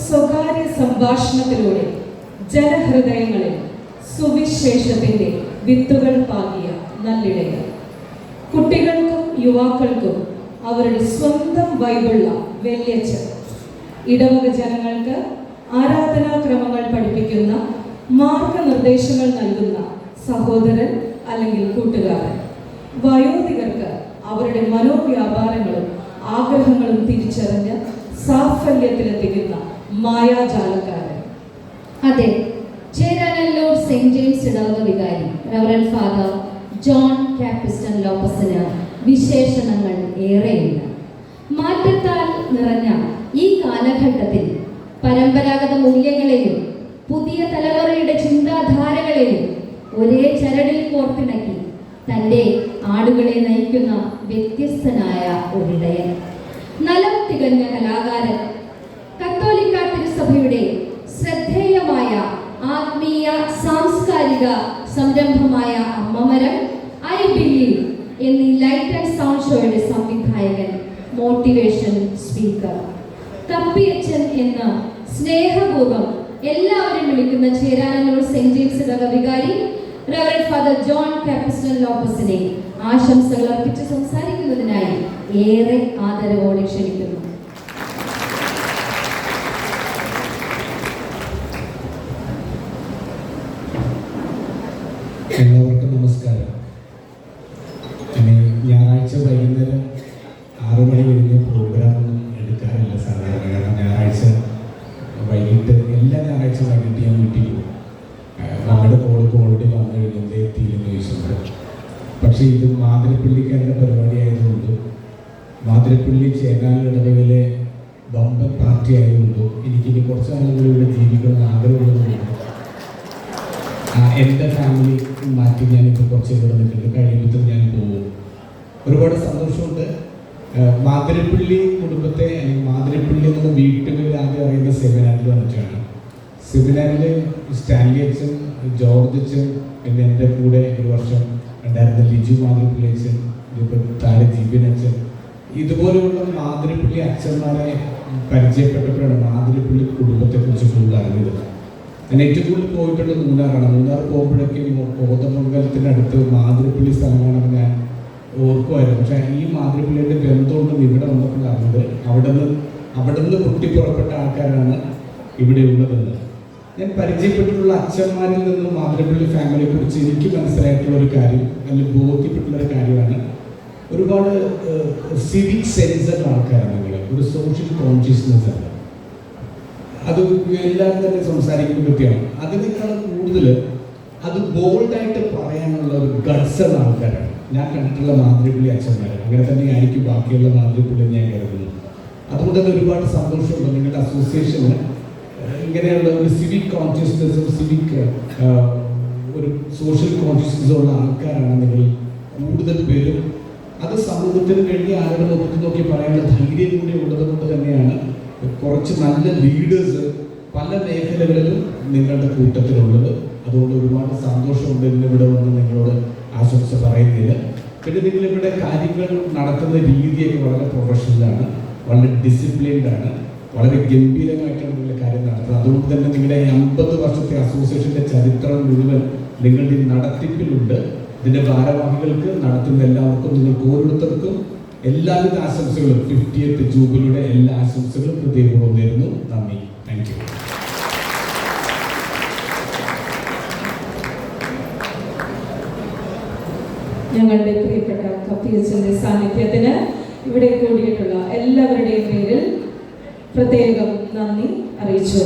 സ്വകാര്യ സംഭാഷണത്തിലൂടെ ജനഹൃദയങ്ങളിൽ സുവിശേഷത്തിന്റെ വിത്തുകൾ പാകിയ നല്ലിടയർ. കുട്ടികൾക്കും യുവാക്കൾക്കും അവരുടെ സ്വന്തം ബൈബിളുള്ള വല്യച്ഛൻ, ഇടവക ജനങ്ങൾക്ക് ആരാധനാക്രമങ്ങൾ പഠിപ്പിക്കുന്ന മാർഗനിർദ്ദേശങ്ങൾ നൽകുന്ന സഹോദരൻ അല്ലെങ്കിൽ കൂട്ടുകാരൻ, വയോധികർക്ക് അവരുടെ മനോവ്യാപാരങ്ങളും ആഗ്രഹങ്ങളും തിരിച്ചറിഞ്ഞ് സാഫല്യത്തിലെത്തിക്കുന്ന മായാജാലക്കാരൻ. അതെ, ചേരാനല്ലൂർ സെന്റ് ജെയിംസ് ഇടവക വികാരി റവറൻഡ് ഫാദർ ജോൺ കാപ്പിസ്റ്റൻ ലോപ്പസിന് വിശേഷണങ്ങൾ ഏറെയുണ്ട്. മാറ്റത്താൽ നിറഞ്ഞ ഈ കാലഘട്ടത്തിൽ പരമ്പരാഗത മൂല്യങ്ങളെയും പുതിയ തലമുറയുടെ ചിന്താധാരകളെയും ഒരേ ചരടിൽ കോർത്തിണക്കി തൻ്റെ ആടുകളെ നയിക്കുന്ന വ്യത്യസ്തനായ ഒരിടയൻ, നലം തികഞ്ഞ കലാകാരൻ, കത്തോലിക്ക തിരുസഭയുടെ ശ്രദ്ധേയമായ ആത്മീയ സാംസ്കാരിക സംരംഭമായ അമ്മമരം, ഐ ബിലീവ് എന്നീ ലൈറ്റ് ആൻഡ് സൗണ്ട് ഷോയുടെ സംവിധായകൻ, മോട്ടിവേഷൻ സ്പീക്കർ, കപ്പിയച്ചൻ എന്ന് സ്നേഹപൂർവ്വം എല്ലാവരും വിളിക്കുന്ന ചേരാനല്ലൂർ സെന്റ് ജെയിംസ് ഇടവക വികാരി റവറൻഡ് ഫാദർ ജോൺ കാപ്പിസ്റ്റൻ ലോപ്പസിനെ ആശംസകൾ അർപ്പിച്ച് സംസാരിക്കുന്നതിനായി ഏറെ ആദരവോടെ ക്ഷണിക്കുന്നു. എല്ലാവർക്കും നമസ്കാരം. ഞായറാഴ്ച വൈകുന്നേരം 6 മണി കഴിഞ്ഞ് പ്രോഗ്രാമൊന്നും എടുക്കാറില്ല സാധാരണ. കാരണം ഞായറാഴ്ച വൈകിട്ട് എല്ലാ ഞായറാഴ്ച വൈകിട്ട് ഞാൻ വീട്ടിൽ പോകും. നമ്മുടെ കോളേജ് വന്നു കഴിഞ്ഞ് എന്തേ എത്തിയില്ലെന്ന് ചോദിച്ചിട്ടുണ്ട്. പക്ഷേ ഇത് മാതിരപ്പള്ളിക്കാരുടെ പരിപാടി ആയതുകൊണ്ട്, മാതിരപ്പള്ളി ചേരാനിടവയിലെ ബമ്പർ പാർട്ടി ആയതുകൊണ്ട് എനിക്കിനി കുറച്ച് നാളുകൾ ഇവിടെ ജീവിക്കണം ആഗ്രഹമുള്ളതുകൊണ്ട് എൻ്റെ ഫാമിലി മാറ്റി ഞാനിപ്പോൾ കുറച്ച് ഇവിടെ നിൽക്കുന്നത്. കഴിയുമ്പോൾ ഞാൻ പോകും. ഒരുപാട് സന്തോഷമുണ്ട്. മാതിരപ്പള്ളി കുടുംബത്തെ, അല്ലെങ്കിൽ മാതിരപ്പള്ളി എന്നുള്ള വീട്ടുകളിൽ ആദ്യം അറിയുന്ന സെമിനാറിൽ വന്നിട്ടാണ്. സെമിനാറിൽ സ്റ്റാൻലി അച്ഛൻ, ജോർജ് അച്ഛൻ, പിന്നെ എൻ്റെ കൂടെ ഒരു വർഷം ഉണ്ടായിരുന്ന ലിജു മാതിരപ്പള്ളി അച്ഛൻ, ഇതിപ്പോൾ താഴെ ജിബിൻ അച്ഛൻ, ഇതുപോലെയുള്ള മാതിരപ്പള്ളി അച്ഛന്മാരെ പരിചയപ്പെട്ടപ്പോഴാണ് മാതിരപ്പള്ളി കുടുംബത്തെക്കുറിച്ച് കൂടുതൽ അറിഞ്ഞത്. ഞാൻ ഏറ്റവും കൂടുതൽ പോയിട്ടുള്ളത് മൂന്നാറാണ്. മൂന്നാർ പോകുമ്പോഴേക്കും കോതമംഗലത്തിനടുത്ത് മാതിരപ്പള്ളി സ്ഥലമാണെന്ന് ഞാൻ ഓർക്കുമായിരുന്നു. പക്ഷേ ഈ മാതിരപ്പള്ളിയുടെ ബന്ധമുണ്ടെന്ന് ഇവിടെ വന്നപ്പോൾ അറിഞ്ഞത് അവിടെ നിന്ന് പൊട്ടിപ്പുറപ്പെട്ട ആൾക്കാരാണ് ഇവിടെ ഉള്ളതെന്ന്. ഞാൻ പരിചയപ്പെട്ടിട്ടുള്ള അച്ഛന്മാരിൽ നിന്നും മാതിരപ്പള്ളി ഫാമിലിയെ കുറിച്ച് എനിക്ക് മനസ്സിലായിട്ടുള്ള ഒരു കാര്യം, അല്ലെങ്കിൽ ബോധ്യപ്പെട്ടുള്ള ഒരു കാര്യമാണ്, ഒരുപാട് സിവിക് സെൻസുള്ള ആൾക്കാരാണ് നിങ്ങൾ. ഒരു സോഷ്യൽ കോൺഷ്യസ്നെസ് ആണ്. അത് എല്ലാവരും തന്നെ സംസാരിക്കുന്ന പറ്റിയാണ്. അതിനേക്കാൾ കൂടുതൽ അത് ബോൾഡായിട്ട് പറയാനുള്ള ഒരു ഗട്സ് ഉള്ള ആൾക്കാരാണ് ഞാൻ കണ്ടിട്ടുള്ള മാതിരപ്പള്ളി അച്ഛന്മാർ. അങ്ങനെ തന്നെ ആയിരിക്കും ബാക്കിയുള്ള മാതിരപ്പള്ളി ഞാൻ കരുതുന്നു. അതുകൊണ്ട് തന്നെ ഒരുപാട് സന്തോഷമുണ്ട് നിങ്ങളുടെ അസോസിയേഷന് ഇങ്ങനെയുള്ള ഒരു സിവിക് കോൺഷ്യസ്നെസ്സും ഒരു സോഷ്യൽ കോൺഷ്യസ്നെസ്സും ഉള്ള ആൾക്കാരാണ് നിങ്ങൾ കൂടുതൽ പേരും. അത് സമൂഹത്തിന് വേണ്ടി ആരുടെ മുഖത്ത് നോക്കി പറയാനുള്ള ധൈര്യം കൂടി ഉള്ളത് കൊണ്ട് തന്നെയാണ് കുറച്ച് നല്ല ലീഡേഴ്സ് പല മേഖലകളിലും നിങ്ങളുടെ കൂട്ടത്തിലുള്ളത്. അതുകൊണ്ട് ഒരുപാട് സന്തോഷമുണ്ട് ഇന്നിവിടെ വന്ന് നിങ്ങളോട് ആശംസ പറയുന്നതിൽ. പിന്നെ നിങ്ങളിവിടെ കാര്യങ്ങൾ നടത്തുന്ന രീതിയൊക്കെ വളരെ പ്രൊഫഷണലാണ്, വളരെ ഡിസിപ്ലിൻഡ് ആണ്, വളരെ ഗംഭീരമായിട്ടാണ് നിങ്ങളുടെ കാര്യം നടത്തുന്നത്. അതുകൊണ്ട് തന്നെ നിങ്ങളുടെ 50 വർഷത്തെ അസോസിയേഷൻ്റെ ചരിത്രം മുഴുവൻ നിങ്ങളുടെ നടത്തിപ്പിലുണ്ട്. ഇതിൻ്റെ ഭാരവാഹികൾക്ക്, നടത്തുന്ന എല്ലാവർക്കും, നിങ്ങൾക്ക് ഓരോരുത്തർക്കും എല്ലാവിധ ആശംസകളും 50th ജൂബിലിയുടെ എല്ലാ ആശംസകളും ഹൃദയപൂർവ്വം നേരുന്നു. നന്ദി. Thank you. ഞങ്ങളുടെ പ്രിയപ്പെട്ട കപ്പിയച്ചന്റെ സാന്നിധ്യത്തിന് ഇവിടെ കൂടിയിട്ടുള്ള എല്ലാവരുടെയും പേരിൽ പ്രത്യേകം നന്ദി അറിയിച്ചു.